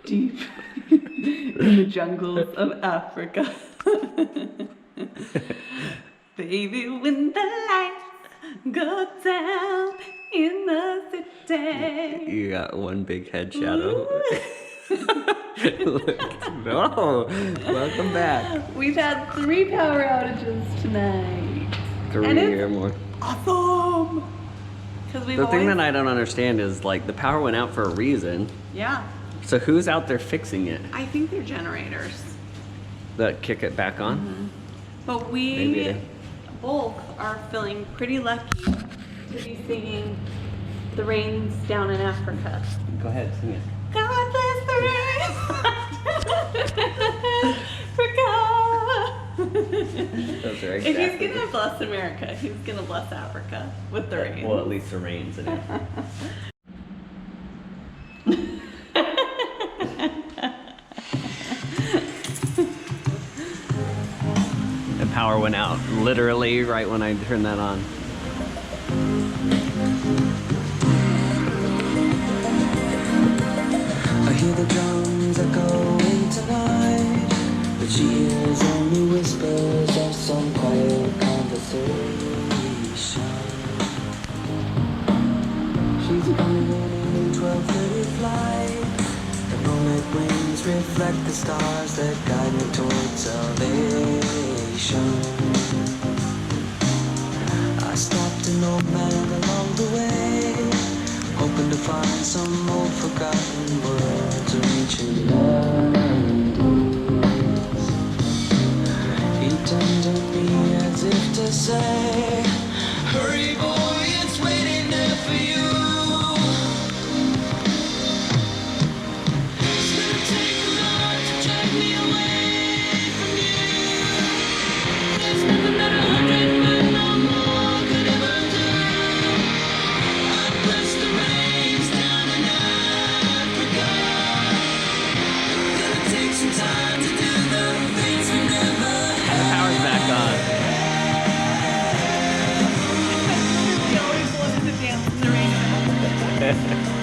deep in the jungles of Africa. Baby, when the lights go down in the city. You got one big head shadow. No, welcome back. We've had 3 power outages tonight. 3 or more. Awesome! Because we've The thing that I don't understand is like the power went out for a reason. Yeah, So who's out there fixing it? I think they're generators. That kick it back on? Mm-hmm. But Maybe we they- both are feeling pretty lucky to be singing the rains down in Africa. Go ahead, sing it. God bless the rain. Africa. Those are If he's exactly. gonna bless America, he's gonna bless Africa with the rain. Well, at least the rain's in it. The power went out literally right when I turned that on. I hear the drums echoing tonight, but she hears only whispers of some quiet conversation. She's coming in a 12:30 flight. The moonlit wings reflect the stars that guide me towards salvation. I stopped an old man along the way, hoping to find some old forgotten words or ancient melodies. He turned to me as if to say, hurry boy, it's waiting there for you. It's gonna take a lot to drag me away from you. There's nothing that 100 men or more could ever do. Bless the rains down in Africa. Gonna take some time to do the things we never The power's back on. We always wanted to dance in the rain.